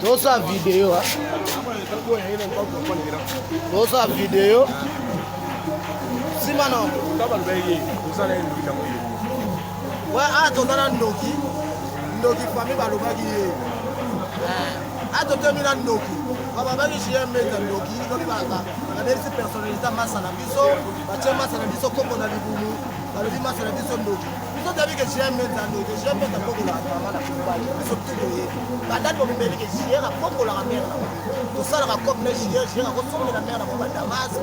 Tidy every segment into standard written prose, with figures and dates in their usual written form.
Tosa vidéo. Tosa vidéo. Si maintenant. Ouais, ah, tu as Noki. Noki famille balobaki. Ah, tu as mis la Noki. Babaki j'ai mis la Noki. Donc baka. On a des personnalités massa na biso. Batia massa na biso comme on a dit boumou. Balobi massa na biso Noki. Biso tabi que j'ai mis la Noki. J'ai mis la Noki la maman la football. Biso tout doyer. Badal bo mbeli que j'ai la Congo la mère. Tout ça la comme les j'ai la ressource la mère la maman Damas.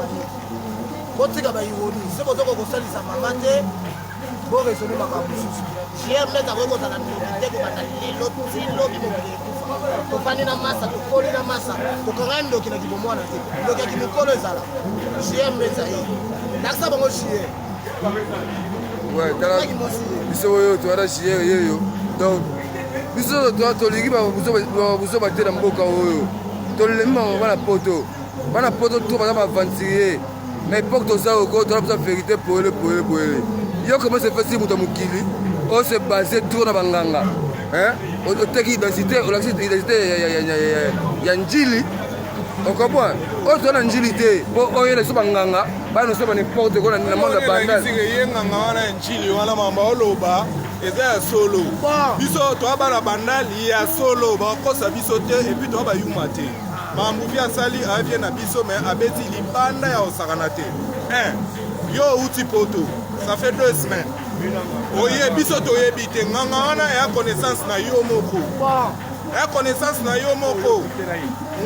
Botika ba yoni. C'est pour ça qu'on s'allie sa maman té. Bon raisonner ma capuche. J'ai mettre avec moi dans la milité pour batailler l'autre lobby de tofani na massa tokoli na massa tokangando kina kibomwana te ndoki kimikolo ezala j'ai mettre aí nakisa bango chier ouais tala biso oyo to ara chier yeyo donc biso to tolingi ba buso ba tena mboka oyo tolema bana poto to bana avancer mais pour que ça au côté de la vérité pour le yo comment se fait si muto mukili on se base tout na banganga hein on teki identité on l'accès identité ya njili on comprend on donne njili te pour oyo les banganga ba no so ba n'importe quoi na monde bandal nganga wana njili wana mamba oloba eza ya solo biso to abana bandal ya solo ba kosa biso te et puis to ba yuma te Mamouvi asali avie na biso mais abeti libanda ya osakanate. Yo uti poto. Ça fait 2 semaines. Oye biso to yebite nganga wana ya connaissance na yo moko. Ya connaissance na yo moko.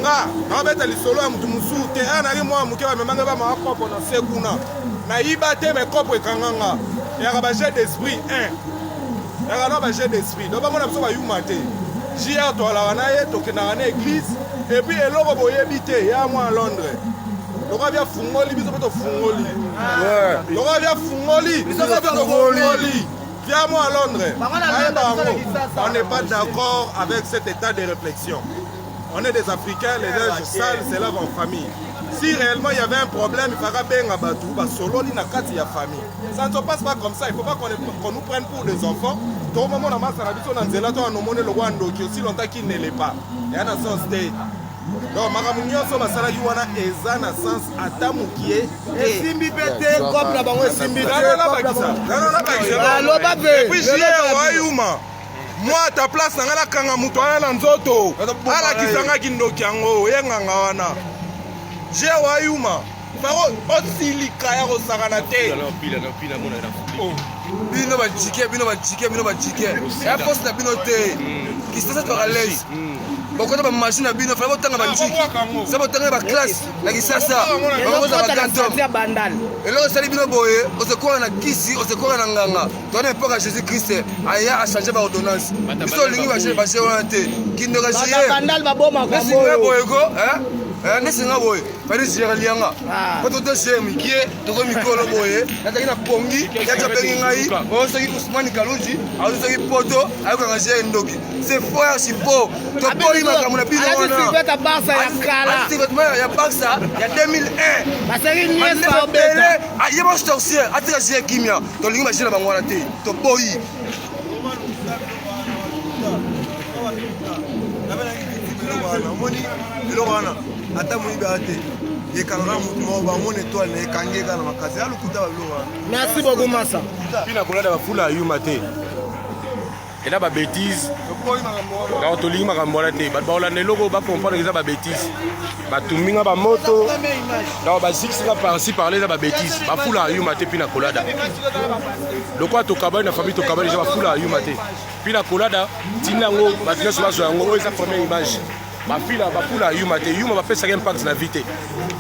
Nga na beta lisolo ya mutu musu te anari mwa muke ba memanga ba ma kopo na sekuna. Na ibate me kopo ekanganga. Ya ba jet d'esprit 1. Ya ba jet d'esprit. Do ba mona biso ba yumate. Jia to ala na ye to kenanga na église. Et puis eloko boyebite ya moi à Londres. Loko bia fungoli biso to fungoli. Ouais. Loko bia fungoli biso to fungoli. Viens moi à Londres. On n'est pas d'accord avec cet état de réflexion. On est des Africains, les âges sales, c'est là en famille. Si réellement il y avait un problème, il faudra bien abattre solo ni na kati ya famille. Ça ne se passe pas comme ça, il ne faut pas qu'on nous prenne pour des enfants. Tout le moment on a massé la biso na nzela to anomone le wando qui aussi longtemps qu'il ne l'est pas. Il y a un sens state. Donc makamu nyonso basala ki wana eza na sens ata mukie esimbi pete comme na bango esimbi te loba be puis j'ai wayuma moi à ta place ngala kanga muto ala nzoto ala kisanga kindoki yango yenganga wana j'ai wayuma paro osilika ya kosakana te bino bajike ya poste na bino te kisasa to à l'aise beaucoup de machines à bino faut tanga banjiki ça va tanga ba classe na kisasa bango za bakantom et là sali bino boye on se croit na kisi on se croit na nganga to na époque Jésus Christ aya a changé ba ordonnance biso lingi ba chez wana te kindoka chier bandal ba boma kwa boye ko nesinga boye fali sierra lianga poto to chez mikie to ko mikolo boye nataki na pongi ya chapengi ngai o soki Ousmane Kaluji a soki poto ayo ka chez ndoki c'est faux ya sipo to boy makamu na bino wana asibeta Barça ya kala asibeta ya Barça ya 2001 baseri nyesa obeta ayeba sorcier atika chez kimia to lingi ba chez na bango wana te to boy ata moyibi ate yekanga mutu moko bamona étoile na ekangeka na makasi alukuta babilo wana. Merci beaucoup Massa. Pina kolada bafula yuma te ela ba bêtise na tolingi makambo wana te bato baolanda eloko bacomprendre eza ba bêtise batuminga bamoto na bazikisinga parci parle eza ba bêtise bafula yuma te pina kolada lokwa tokabali na famille tokabali eza bafula yuma te pina kolada tina yango bato nyonso bazwa yango oyo eza première image bafula yuma te yuma bapesaka impact na vie te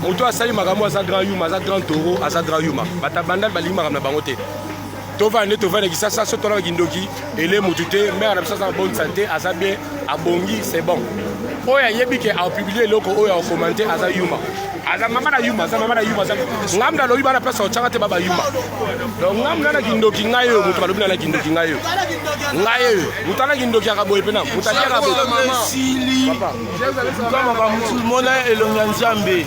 moto asali makambo aza grand yuma aza grand toro aza grand yuma bato bandali balingi makambo na bango te tovanda tovanda kisasa so tona kindoki ele motu te mère na bisasa en bonne santé aza bien abongi c'est bon oyo ayebi ke apublier eloko oyo akommente aza yuma aza mama na yuma ngamda loyi bana pesa ochanga te baba yuma donc ngamda na kindoki ngayo moto balobi na kindoki ngayo mutana kindoki akaboye pena mutania akaboye sili kama ba mutu mona elonga nzambe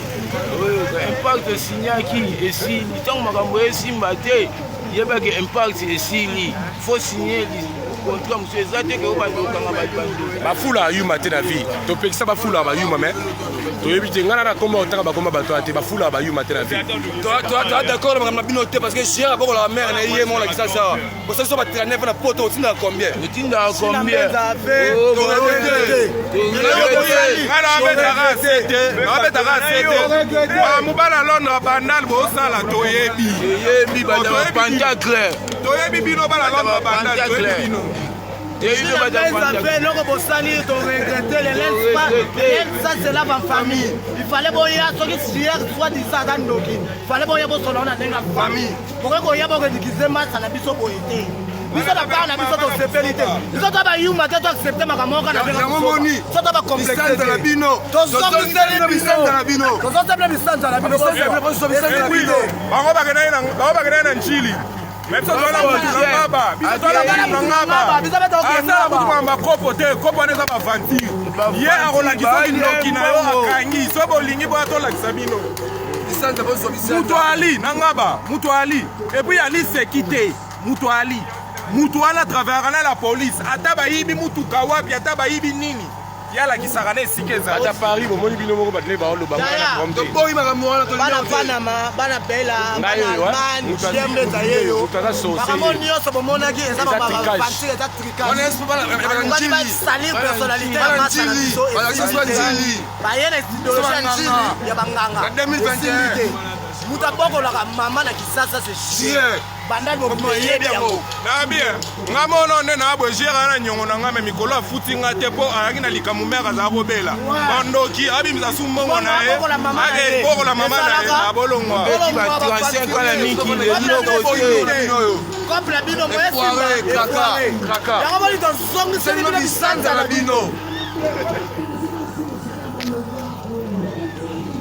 impact signaki esili tant makambo esimba te yeba ke impact esili faut signer contrat mosusu eza te ke obandokanga bato bafula ayuma te na vie topekisa bafula bayuma me toyebi te ngai na komba otanga bakoma bato te bafula bayuma te na vie toa d'accord na makambo na bino te parce que chien apokola mare na ye mo olakisa sawa bosali so batira neve na poto otindaka combien otindaka combien abetaka sete mobala londres bandal bosala toyebi bapanta clair toyebi bino bala londres bandal toyebi bino eloko bosali toregrete ça c'est là en famille il fallait boya soki hier soit disant aza ndoki il fallait boya bosolola na ndenge ya famille pokoki koya bokoedikize masa na biso boye te biso na part na biso tosepeli te biso to bayuma te toaccepte makambo moko na ndenge so to bacomplexe na bino tozosepele bisanza na bino bango bakendai na njili bakopo te kopo wana eza baventure ye akolakisa ndoki na yo akangi so bolingi boya tolakisa bino mutu ali na ngaba mutu ali epuis ali seki te mutu ali mutu wana travers na la police ata bayibi mutuka wapi ata bayibi nini yalakisaka na esika ezali ata paris bomoni bino moko batele baoloba toboyi makambo wana bana panama bana bela bana allemagne jembe eza yeyo makambo nyonso bomonaki eza babavanture eza tricage basalir personnalité ya masa na biso baye na idéologie ya njili ya banganga te mutu abokolaka mama na kisasa c'est chien bandali boyebi yango na bien nga mono nde na abwegera na nyongo na nga me mikolo afuti nga te mpo ayaki na likambo mere azala kobela bandoki abimisa su mbongo na ye akobokola mama na ye abolongwa couple bino moyesimba yango boli tozongiseli bino bisanza na bino